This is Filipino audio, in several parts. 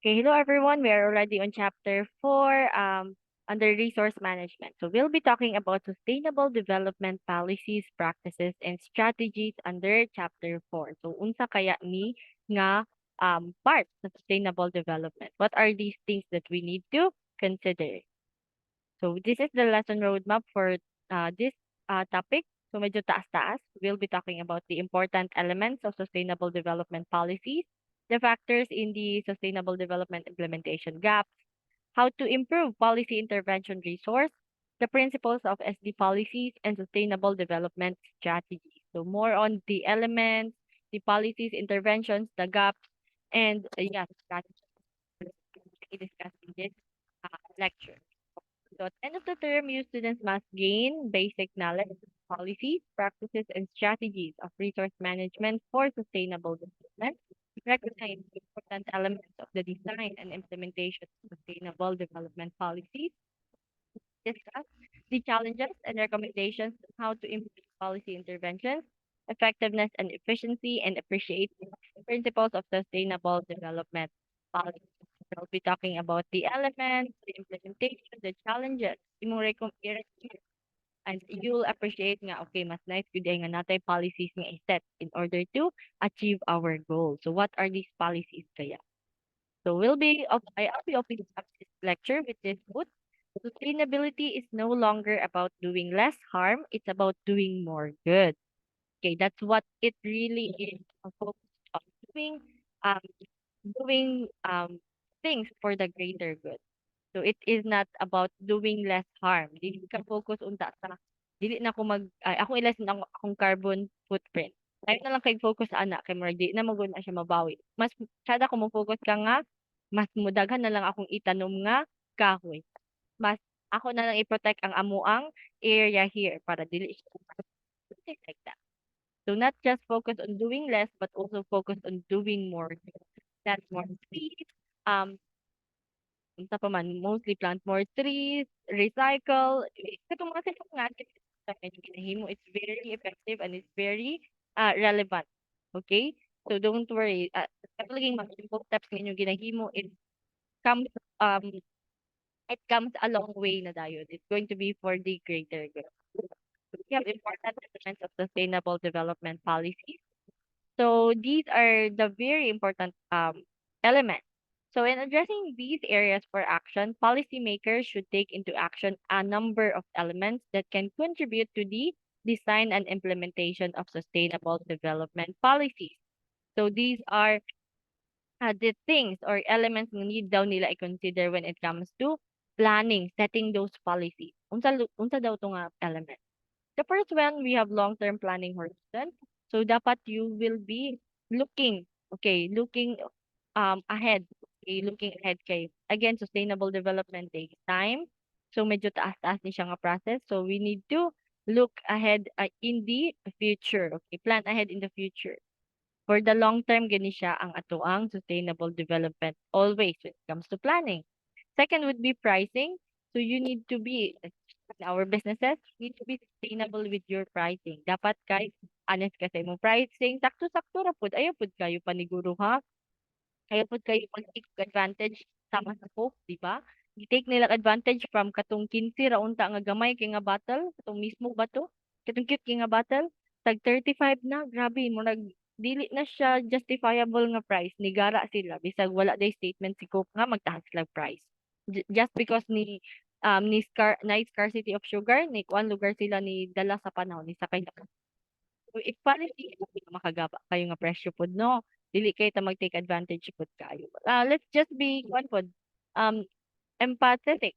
Okay, hello everyone. We are already on chapter 4 under resource management. So we'll be talking about sustainable development policies, practices, and strategies under chapter 4. So unsa kaya ni nga part sa sustainable development? What are these things that we need to consider? So this is the lesson roadmap for this topic. So medyo taas-taas. We'll be talking about the important elements of sustainable development policies, the factors in the sustainable development implementation gaps, how to improve policy intervention resource, the principles of SD policies, and sustainable development strategies. So more on the elements, the policies, interventions, the gaps, and strategies we discussed in this lecture. So at the end of the term, you students must gain basic knowledge of policies, practices, and strategies of resource management for sustainable development, recognize the important elements of the design and implementation of sustainable development policies, discuss the challenges and recommendations on how to improve policy interventions, effectiveness and efficiency, and appreciate the principles of sustainable development policy. We'll be talking about the elements, the implementation, the challenges, imong and you'll appreciate nga, okay, mas nice good nga natay policies nga i-set in order to achieve our goal. So what are these policies kaya? So I'll be opening up this lecture with this quote. Sustainability is no longer about doing less harm, it's about doing more good. Okay, that's what it really is. A focus on um doing things for the greater good. So it is not about doing less harm. Dili ka focus unta sa dili na ko ako ilas na akong carbon footprint. Tayo na lang kay focus sa anak kay murag di na magud na siya mabawi. Mas sada ko mo focus ka nga mas mudaghan na lang akong itanom nga kahoy. Mas ako na lang i-protect ang amuang area here para dili siya something like that. So not just focus on doing less but also focus on doing more. That's more trees. Unsa pa man, mostly plant more trees, recycle. Katong mga sa nga sa medyo ginahimo, it's very effective and it's very relevant. Okay? So don't worry. Katulaging mga simple steps nga inyong ginahimo, comes um it comes a long way na dayon. It's going to be for the greater good. We have important elements of sustainable development policies. So these are the very important elements. So in addressing these areas for action, policymakers should take into action a number of elements that can contribute to the design and implementation of sustainable development policies. So these are the things or elements na need daw nila i-consider when it comes to planning, setting those policies. Unsa daw to nga element? The first one, we have long-term planning horizon. So dapat you will be looking ahead. Okay, looking ahead kay again sustainable development takes time. So medyo taas-taas ni siya nga process. So we need to look ahead in the future. Okay, plan ahead in the future. For the long term gani siya ang atoang sustainable development always when it comes to planning. Second would be pricing. So you need to be, our businesses need to be sustainable with your pricing. Dapat kay honest ka sa imong pricing. Sakto-sakto ra pud. Ayaw pud kayo paniguro ha. Ayaw pud kayo mag-take advantage sama sa Coke, di ba? I-take nila advantage from katong 15 ra unta nga gamay kay nga bottle, katong mismo ba to? Katong cute kay nga bottle, tag 35 na, grabe mo dili na siya justifiable nga price ni gara sila bisag wala day statement si Coke nga magtaas sila price just because ni scarcity of sugar ni kuan lugar sila ni dala sa panahon ni sakay na so if policy makagaba kayo nga presyo pod no dili kay ta mag-take advantage pod kayo let's just be kuan pod um empathetic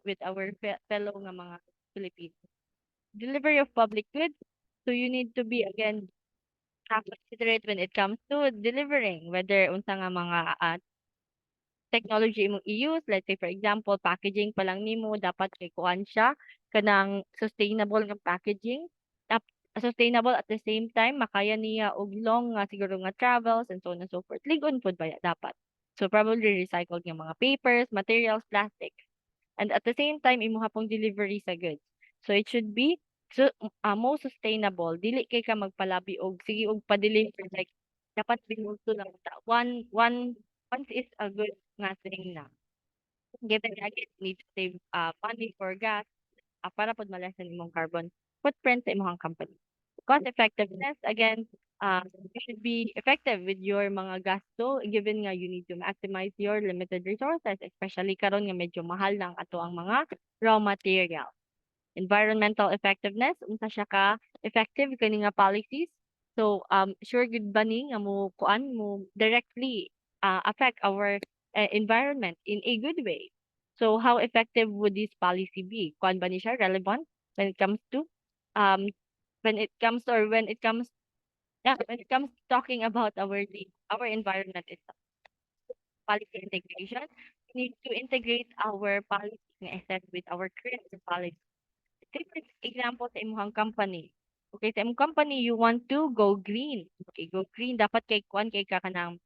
with our fellow nga mga Filipinos delivery of public goods so you need to be again considerate when it comes to delivering whether unsa nga mga technology imong i-use let's say for example packaging pa lang nimo dapat kay kuan siya kanang sustainable nga packaging sustainable at the same time makaya niya og long nga siguro nga travels and so on and so forth ligon pud ba dapat so probably recycled nga mga papers materials plastics and at the same time imuha pong delivery sa goods so it should be most sustainable dili kay ka magpalabi og sige og pa-deliver like dapat binulto lang ta one Funds is a good nga thing na. Given nga again, need to save money for gas, para pod ma-lessen imong carbon footprint sa imong company. Cost effectiveness, again, you should be effective with your mga gasto given nga you need to maximize your limited resources, especially karon nga medyo mahal lang ato ang mga raw material. Environmental effectiveness, unsa siya ka effective kani nga policies. So sure good ba ni nga mo kuan mo directly affect our environment in a good way. So how effective would this policy be? Kuan ba ni siya relevant when it comes to um when it comes yeah, when it comes to talking about our environment itself. Policy integration, we need to integrate our policy nga assess with our current policy. Take for example sa imong company. Okay, sa imong company, you want to go green. Okay, go green. Dapat kay kuan kay ka kanang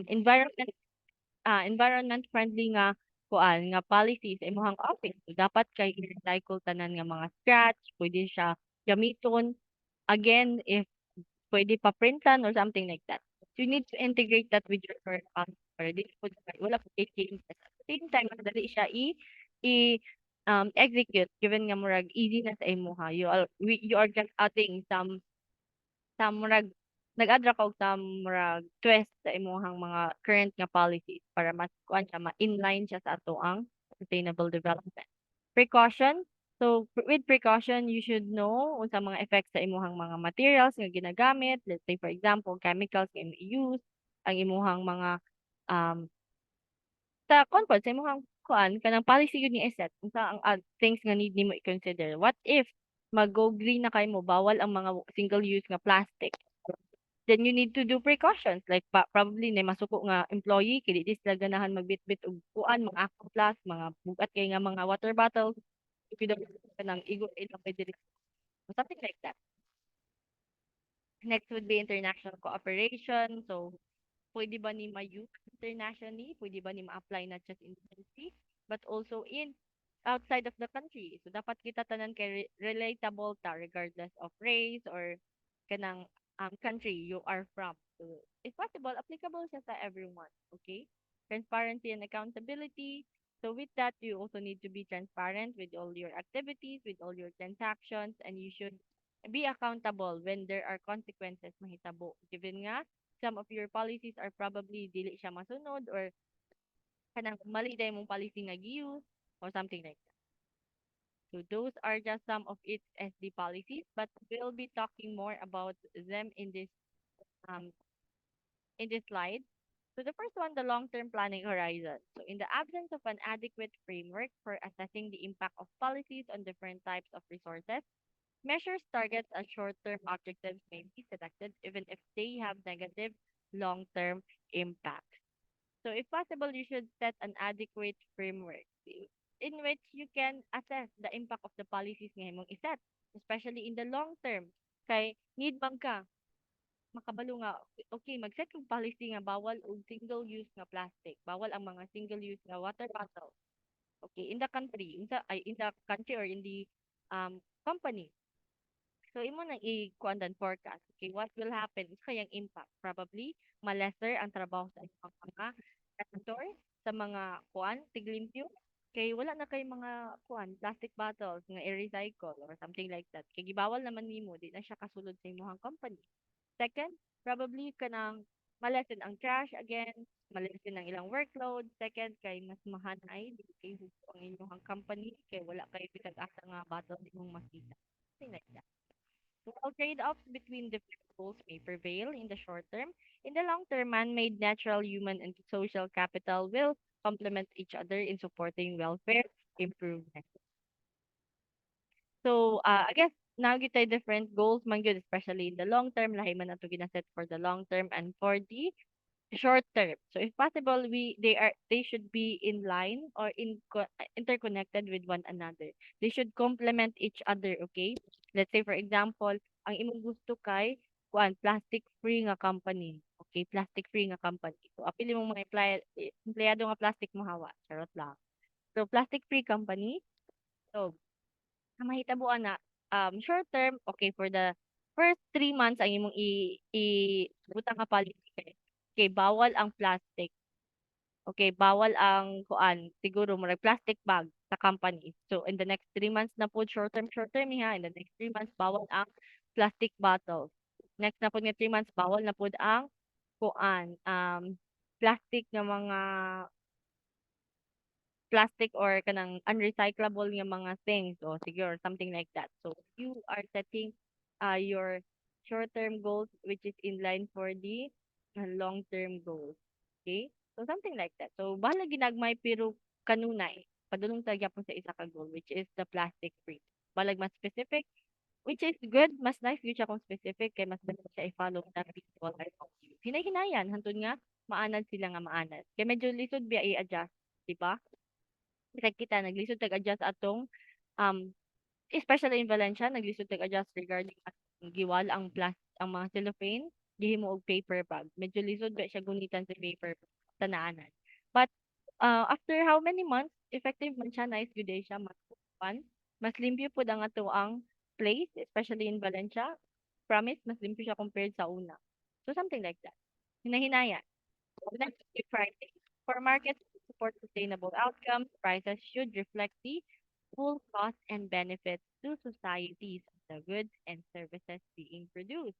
environment friendly nga kuan nga policy sa imong office. So, dapat kay i-recycle tanan nga mga scratch, pwede siya gamiton again if pwede pa printan or something like that. So you need to integrate that with your current customer. This would wala po kay change. At the same time, mas dali siya i execute given nga murag easy na sa imuha. You are just adding some murag nag-add ra kog some murag twist sa imuhang mga current nga policies para mas kuan siya ma-inline siya sa ato ang sustainable development. Precaution. So with precaution, you should know unsa mga effects sa imuhang mga materials nga ginagamit. Let's say for example, chemicals nga use ang imuhang mga um sa comfort sa imong kuan kanang policy yun ni set unsa ang things nga need nimo i-consider. What if mag-go green na kay mo bawal ang mga single use nga plastic? Then you need to do precautions like probably na masuko nga employee kay di sila ganahan magbitbit og kuan mga aqua plus mga bugat kay nga mga water bottles if you don't kanang igo ilang pwede something like that. Next would be international cooperation. So pwede ba ni ma-use internationally? Pwede ba ni ma-apply not just in the country, but also in outside of the country. So dapat kita tanan kay relatable ta regardless of race or kanang country you are from. So if possible, applicable siya sa everyone. Okay? Transparency and accountability. So with that, you also need to be transparent with all your activities, with all your transactions, and you should be accountable when there are consequences mahitabo. Given nga, some of your policies are probably dili siya masunod or kanang mali dahil mong policy nga gi-use or something like that. So those are just some of its SD policies, but we'll be talking more about them um in this slide. So the first one, the long-term planning horizon. So in the absence of an adequate framework for assessing the impact of policies on different types of resources, measures, targets, and short-term objectives may be selected even if they have negative long-term impacts. So if possible, you should set an adequate framework in which you can assess the impact of the policies nga imong iset, especially in the long term. Kay need bang ka makabalo nga okay mag-set kog policy nga bawal og single use nga plastic, bawal ang mga single use nga water bottle. Okay, in the country, in the country or in the company. So imo na i-kuan forecast. Okay, what will happen? Is kayang impact? Probably malesser ang trabaho sa inyong mga sector, sa mga kuan, tiglimpyo. Kay wala na kay mga kuan, plastic bottles nga i-recycle or something like that. Kay gibawal naman nimo, di na siya kasulod sa imong company. Second, probably kanang malesen ang trash again, malesen ang ilang workload. Second, kay mas mahanay, di kay husto ang inyong company, kay wala kay pitag-asa nga bottle imong makita. Something like that. While trade-offs between different goals may prevail in the short term, in the long term, man-made natural human and social capital will complement each other in supporting welfare improvement. So, I guess now kita different goals man gyud especially in the long term lahi man ato ginaset for the long term and for the short term. So if possible, they should be in line or interconnected with one another. They should complement each other, okay? Let's say for example, ang imong gusto kay kuan plastic free nga company. Okay, plastic free nga company. So apili mong mga empleyado nga plastic mo hawa. Charot lang. So plastic free company. So ang mahitabuan na short term, okay, for the first 3 months ang imong i butang ka policy kay bawal ang plastic. okay, bawal ang kuan, siguro murag plastic bag sa company. So in the next 3 months na po, short term ha, in the next 3 months bawal ang plastic bottles. Next na po nga 3 months bawal na po ang kuan, plastic nga mga plastic or kanang unrecyclable nga mga things o sige or something like that. So you are setting your short-term goals which is in line for the long-term goals. Okay? So something like that. So bahala ginagmay pero kanunay padulong sa gyapon sa isa ka goal which is the plastic free. Balag mas specific which is good, mas nice gyud siya kung specific kay mas dali siya i-follow sa people around you. Hinay-hinayan hantod nga maanad sila nga maanad. Kay medyo lisod biya i-adjust, di ba? Like kita naglisod tag-adjust atong um especially in Valencia naglisod tag-adjust regarding atong giwala ang mga cellophane gihimo og paper bag. Medyo lisod ba siya gunitan sa paper bag sa naanan. But after how many months effective man siya nice good day siya mas fun. Mas limpyo pud ang ato ang place especially in Valencia. Promise mas limpyo siya compared sa una. So something like that. Hinahinaya. Next is pricing. For markets to support sustainable outcomes, prices should reflect the full cost and benefits to societies of the goods and services being produced.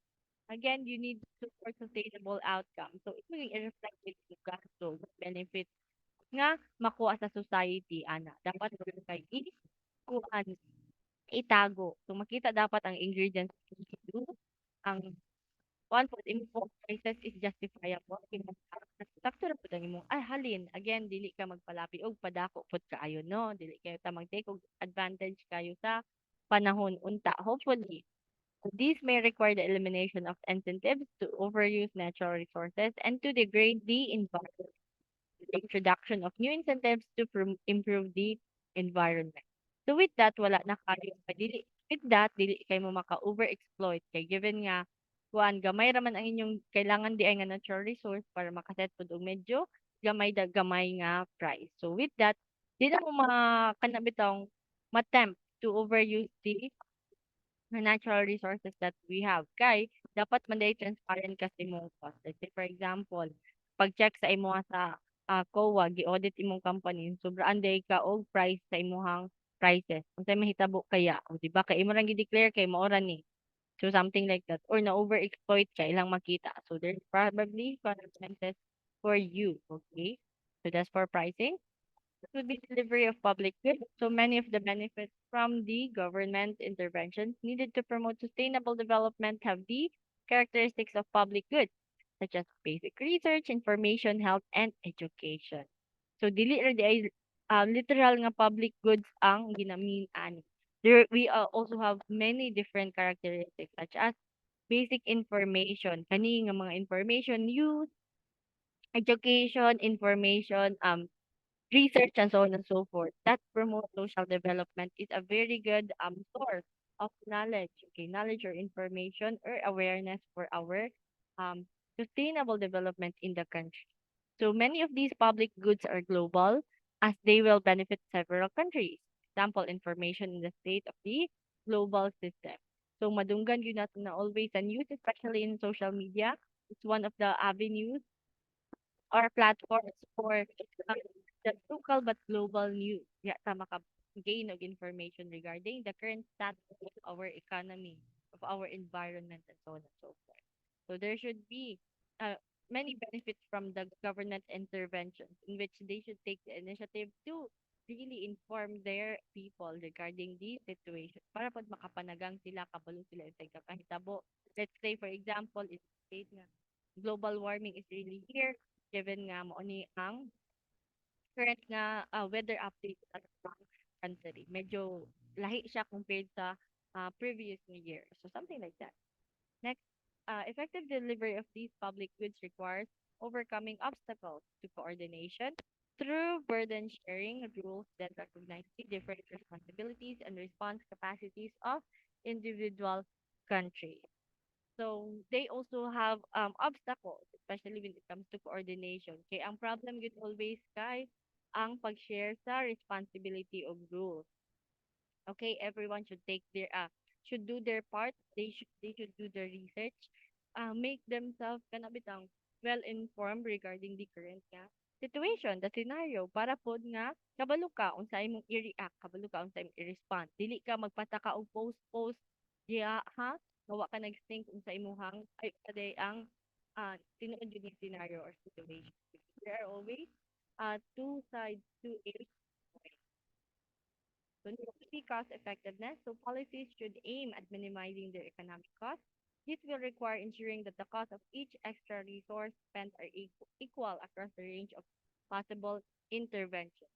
Again, you need to support sustainable outcomes. So, it will i-reflect it yung gasto, benefits nga makuha sa society, ana. Dapat kay kuan itago. So, makita dapat ang ingredients ang one food import prices is justifiable sakto ra pud ang imong ay halin again dili ka magpalapi og padako pud kaayo no dili kayo ta mag-take og advantage kayo sa panahon unta hopefully these may require the elimination of incentives to overuse natural resources and to degrade the environment the introduction of new incentives to improve the environment. So with that, wala na kayo dili with that dili kay mo maka-overexploit kay given nga kuan gamay raman ang inyong kailangan di ay nga natural resource para makaset pud og medyo gamay nga price. So with that, di na mo makanabitong matempt to overuse the natural resources that we have. Kay, dapat man day transparent ka sa imong cost. Like say, for example, pag-check sa imo sa COA, gi-audit imong company, sobraan day ka og price sa imong prices. Unsay mahitabo kaya? O, di ba? Kay imo lang gi-declare kay mao ra ni. So something like that. Or na-overexploit ka, ilang makita. So there's probably consequences for you. Okay? So that's for pricing would be delivery of public goods. So many of the benefits from the government interventions needed to promote sustainable development have the characteristics of public goods, such as basic research, information, health, and education. So dili ra di ay literal nga public goods ang ginamian. There we also have many different characteristics such as basic information, kani nga mga information use, education, information, research and so on and so forth that promote social development is a very good source of knowledge, okay, knowledge or information or awareness for our um, sustainable development in the country. So many of these public goods are global as they will benefit several countries. Example, information in the state of the global system. So madunggan yun natin na always and use, especially in social media. It's one of the avenues or platforms for the local but global news. Yeah, tama ka gain of information regarding the current status of our economy, of our environment, and so on and so forth. So there should be uh, many benefits from the government interventions in which they should take the initiative to really inform their people regarding the situation para pag makapanagang sila, kabalo sila sa kakahitabo. Let's say, for example, it state na global warming is really here given nga mo ni ang current nga weather update sa ating country. Medyo lahi siya compared sa previous year. So something like that. Next, effective delivery of these public goods requires overcoming obstacles to coordination through burden sharing rules that recognize the different responsibilities and response capacities of individual countries. So they also have obstacles, especially when it comes to coordination. Kaya ang problem yun always kay ang pag-share sa responsibility of rules. Okay, everyone should take their should do their part. They should do their research. Make themselves kanabitang well informed regarding the current nga. situation, the scenario para pod nga kabalo ka unsa imong i-react, kabalo ka unsa imong i-respond. Dili ka magpataka og post diha ha, gawa ka nag-think unsa imong ay aday ang tinuod yun yung scenario or situation. There are always two sides to a coin. So, next, cost effectiveness. So, policies should aim at minimizing their economic costs. This will require ensuring that the cost of each extra resource spent are equal across the range of possible interventions.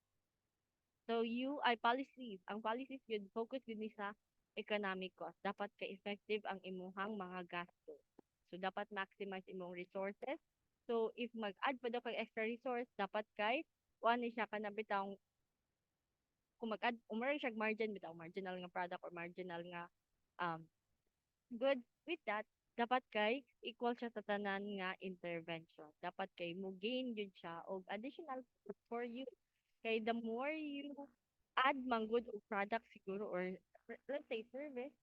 So, ay policies. Ang policies yun, focus yun ni sa economic cost. Dapat ka-effective ang imuhang mga gasto. So, dapat maximize imong resources. So, if mag-add pa daw kay extra resource, dapat kay, kuha ni siya ka na bitang kung mag-add umaray siya margin bitaw marginal nga product or marginal nga um good with that dapat kay equal siya sa tanan nga intervention dapat kay mo gain jud siya og additional for you kay the more you add man good og product siguro or let's say service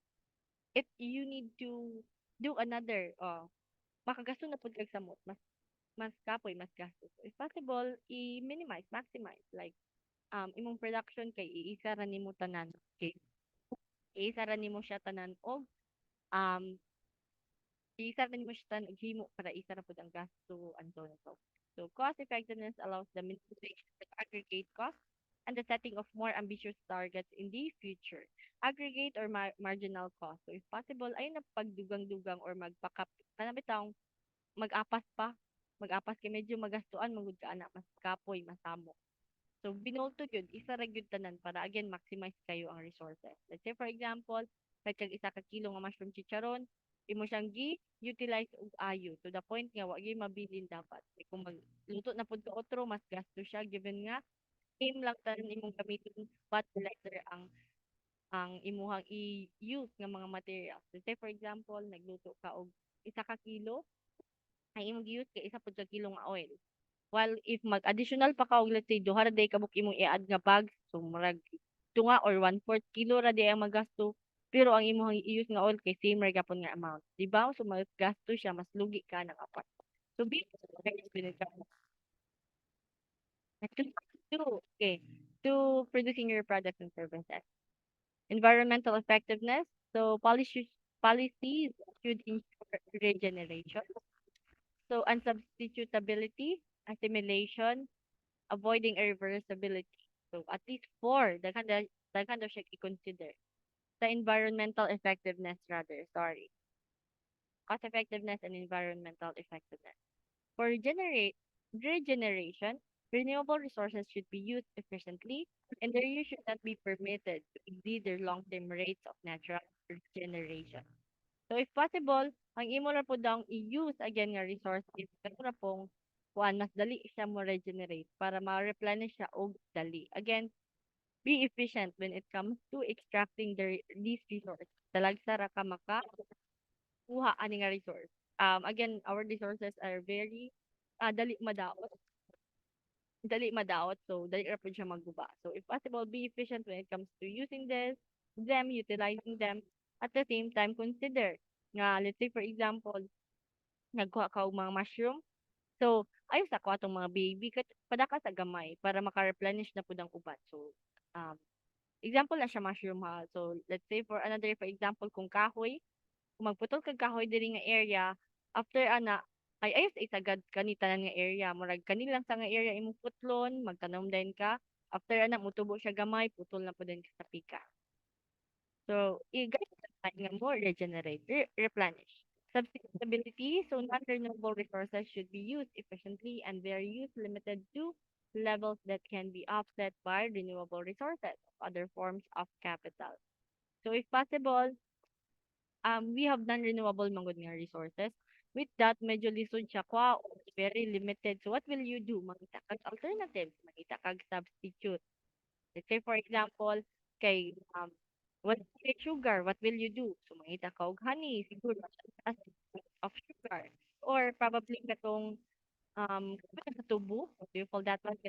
if you need to do another makagasto na pud kag samot mas kapoy mas gastos so if possible i-minimize maximize like imong production kay iisa ra nimo tanan kay iisa ra nimo siya tanan og um iisa ra nimo siya tanan og himo para isa ra pud ang gasto anto na to. So cost effectiveness allows the minimization of aggregate cost and the setting of more ambitious targets in the future. Aggregate or marginal cost. So if possible ay na pagdugang-dugang or magpakap kanabitaw mag-apas pa mag-apas kay medyo magastuan magud ka ana mas kapoy masamo. So, binulto yun, isa ra gyud tanan para again maximize kayo ang resources. Let's say for example, kag isa ka kilo nga mushroom chicharon, imo siyang gi-utilize og ayo to the point nga wa gyud mabilin dapat. Kay kung magluto na pud ka otro, mas gasto siya given nga same lang tanan imong gamiton but lesser ang imuhang i-use nga mga materials. Let's say for example, nagluto ka og isa ka kilo, ang imong gi-use kay isa pud ka kilo nga oil. While if mag-additional pa ka og let's say duha ra day ka buk imong i-add nga bag, so murag tunga or 1/4 kilo ra day ang magasto. Pero ang imong i-use nga oil kay same ra gyapon nga amount. Di ba? So magasto siya, mas lugi ka ng apat. So be explain ka. Okay. To producing your products and services. Environmental effectiveness. So policies should ensure regeneration. So unsubstitutability, assimilation, avoiding irreversibility. So at least four, daghan daw siya i-consider. Sa environmental effectiveness rather, sorry. Cost effectiveness and environmental effectiveness. For regeneration, renewable resources should be used efficiently and their use should not be permitted to exceed their long-term rates of natural regeneration. So if possible, ang imo ra po daw i-use again nga resource is kato ra pong kuan mas dali siya mo regenerate para ma-replenish siya og dali. Again, be efficient when it comes to extracting these resources. Talagsa ra ka makakuha ani nga resource. Again, our resources are very dali madaot. Dali madaot, so dali ra pud siya magguba. So if possible, be efficient when it comes to using utilizing them. At the same time, consider nga, let's say for example, nagkuha ka og mga mushroom. So, ayos ako atong mga baby kat padaka sa gamay para maka-replenish na pud ang uban. So, um, example na siya mushroom ha. So, let's say for example, kung kahoy, kung magputol kag kahoy diri nga area, after ana, ay ayos isagad kani tanan nga area. Murag kani lang sa nga area imong putlon, magtanom din ka. After ana, mutubo siya gamay, putol na pud din ka sa pika. So, i-guide nga more regenerate, replenish. Substitutability, so non-renewable resources should be used efficiently and their use limited to levels that can be offset by renewable resources, other forms of capital. So if possible, we have non-renewable manggod nga resources. With that, medyo lisod siya kwa, very limited. So what will you do? Mangita kag alternatives, mangita kag substitute. Let's say for example, kay what kay sugar, what will you do? So mangita ka og honey, siguro as of sugar. Or probably katong sa tubo, what do you call that one?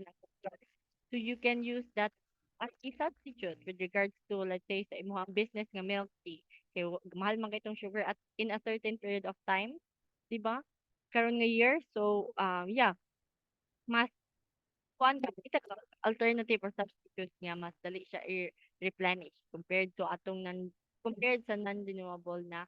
So you can use that as a substitute with regards to let's say sa imong business nga milk tea. Kay mahal man kay itong sugar at in a certain period of time, di ba? Karon nga year, so yeah, mas kuan ka kita ka alternative or substitute nga mas dali siya i-replenish compared sa non-renewable na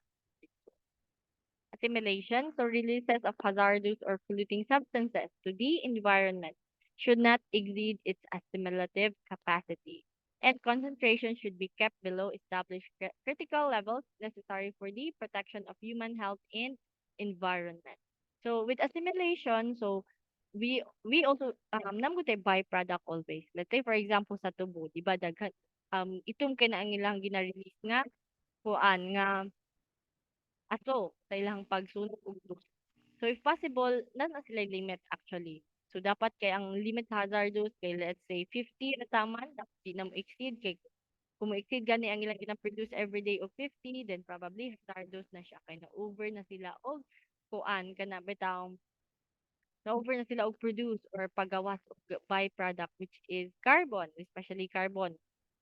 assimilation, so releases of hazardous or polluting substances to the environment should not exceed its assimilative capacity. And concentration should be kept below established critical levels necessary for the protection of human health and environment. So with assimilation, so we also namo tay byproduct always. Let's say for example sa tubo, di ba daghan itom kay na ang ilang gina-release nga kuan nga aso sa ilang pagsunog og dugo. So if possible, na sila limit actually. So dapat kay ang limit sa hazardous kay let's say 50 na taman, dapat di na mo exceed kay kung mo exceed gani ang ilang gina-produce every day of 50, then probably hazardous na siya kay na over na sila og kuan kana bitaw na over na sila og produce or paggawas og byproduct which is carbon, especially carbon.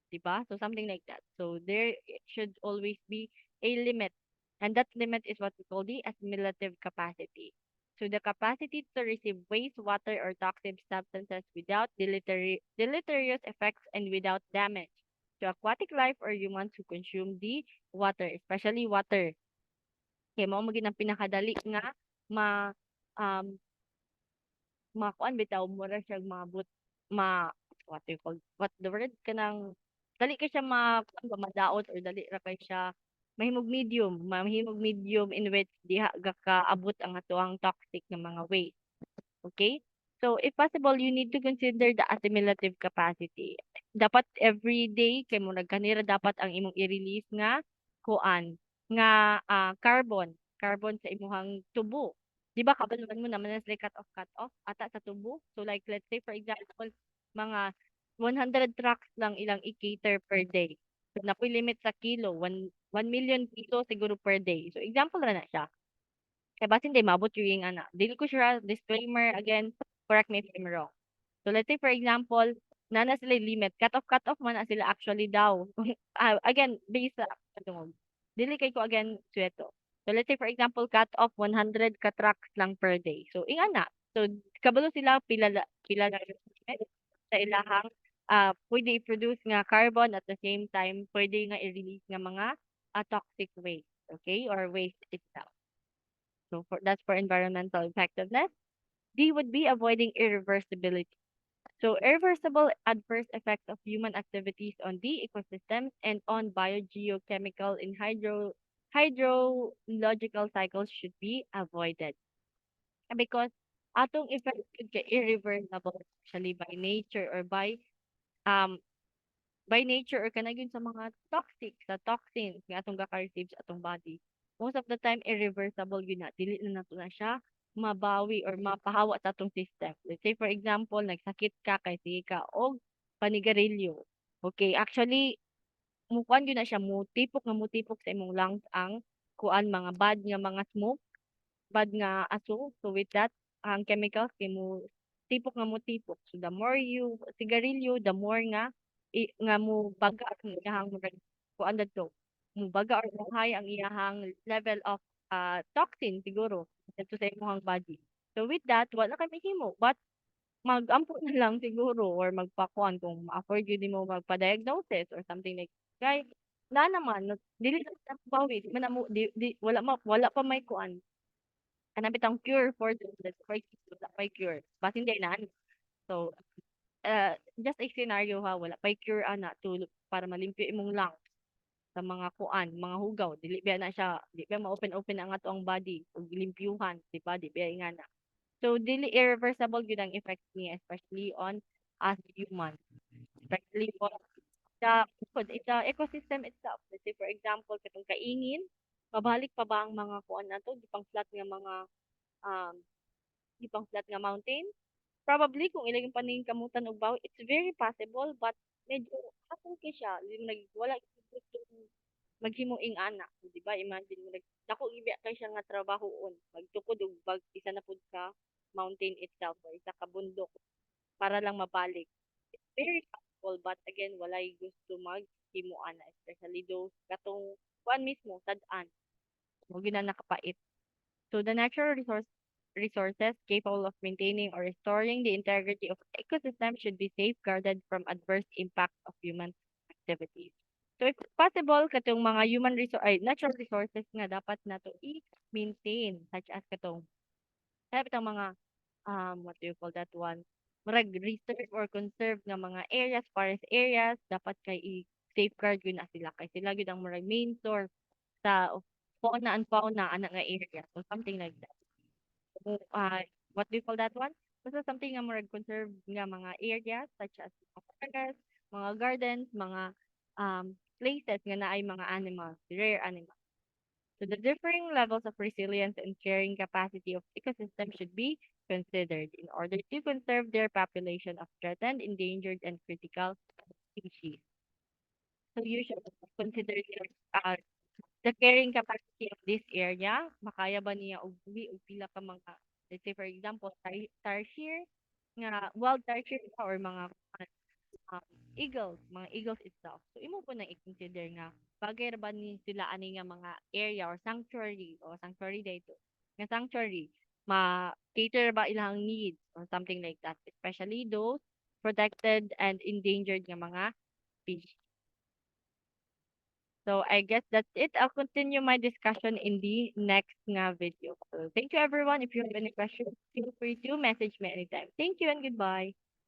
'Di ba? So something like that. So there should always be a limit. And that limit is what we call the assimilative capacity. So the capacity to receive wastewater or toxic substances without deleterious effects and without damage to aquatic life or humans who consume the water, especially water. Kaya mao maging ang pinakadali nga ma um makuan bitaw mura siya mabot ma what do you call what the word kanang dali kay siya kuan ba madaot or dali ra kay siya mahimog medium in which diha ga kaabot ang atoang toxic nga mga waste. Okay? So, if possible, you need to consider the assimilative capacity. Dapat every day, kay mo nagkanira, dapat ang imong i-release nga kuan, nga carbon sa imong tubo. Di ba, kabalawan mo naman na sila cut off, ata sa tubo. So, like, let's say, for example, mga 100 trucks lang ilang i-cater per day. So, napoy limit sa kilo, 1 million kilo siguro per day. So, example na na siya. Kaya basin hindi mabot yung ana. Dili ko sure, disclaimer again, correct me if I'm wrong. So let's say for example, nana sila yung limit, cut off man na sila actually daw. Again, based sa ano, dili kay ko again sueto. So let's say for example, cut off 100 ka trucks lang per day. So ingana. So kabalo sila pila na yung limit sa ilahang pwede i-produce nga carbon at the same time pwede nga i-release nga mga toxic waste, okay, or waste itself. So that's for environmental effectiveness. D would be avoiding irreversibility. So irreversible adverse effects of human activities on the ecosystem and on biogeochemical and hydrological cycles should be avoided. Because atong effects could get irreversible actually um by nature or kana gyud sa mga sa toxins nga atong gaka-receive sa atong body. Most of the time irreversible gyud na dili na nato na siya mabawi or mapahawa sa atong system. Let's say for example, nagsakit ka kay sige ka og panigarilyo. Okay, actually mukuan gyud na siya mutipok sa imong lungs ang kuan mga bad nga mga smoke bad nga aso. So with that, ang chemicals kay mo tipok. So the more you sigarilyo, the more nga nga mo baga ang iyahang kuan dadto. Mo baga or mo high ang iyahang level of toxin siguro dito sa imong body. So with that, wala kay mahimo but mag-ampo na lang siguro or magpakuan kung ma-afford yun mo magpa-diagnosis or something like kay na naman dili na bawi di man na mo wala pa may kuan kanang bitang cure for this for wala pa'y cure. Basi hindi na. So, just a scenario ha, wala pa'y cure ana to para malimpyo imong lungs sa mga kuan, mga hugaw. Dili biya na siya, di biya ma-open ang ato ang body ug limpyuhan, di ba? Di biya ingana. So, dili irreversible gyud ang effects niya, especially on us human. Especially on the ecosystem itself. Let's say, for example, katong kaingin, mabalik pa ba ang mga kuan nato, di pang flat nga mga um, ibang flat nga mountain? Probably kung ilaging paning kamutan og bawi, it's very possible but medyo asong kay siya, wala gusto maghimo ing ana, di ba? Imagine mo dako gibiya kay siya nga trabahoon, magtukod og isa na pud ka mountain itself or isa ka bundok para lang mabalik. It's very possible but again walay gusto maghimo ana, especially those katong kuan mismo sad-an mo gyud na nakapait. So the natural resource resources capable of maintaining or restoring the integrity of the ecosystem should be safeguarded from adverse impacts of human activities. So if possible, katong mga natural resources nga dapat nato i-maintain such as katong mga what do you call that one? Murag reserve or conserve nga mga areas, forest areas, dapat kay i-safeguard yun na sila. Kay sila yun ang murag main source sa fauna and fauna ana nga area. So something like that. So, what do you call that one? Basta something nga murag conserve nga mga areas such as mga forests, mga gardens, mga places nga naay mga animals, rare animals. So the differing levels of resilience and carrying capacity of ecosystems should be considered in order to conserve their population of threatened, endangered, and critical species. So you should consider uh, the carrying capacity of this area. Makaya ba niya og dili og pila ka mga, let's say for example, tarsier nga wild tarsier or mga mga eagles itself. So imo po na i-consider nga bagay ra ba ni sila ani nga mga area or sanctuary dito. Nga sanctuary ma-cater ba ilang needs or something like that, especially those protected and endangered nga mga species. So I guess that's it. I'll continue my discussion in the next nga video. So thank you everyone. If you have any questions, feel free to message me anytime. Thank you and goodbye.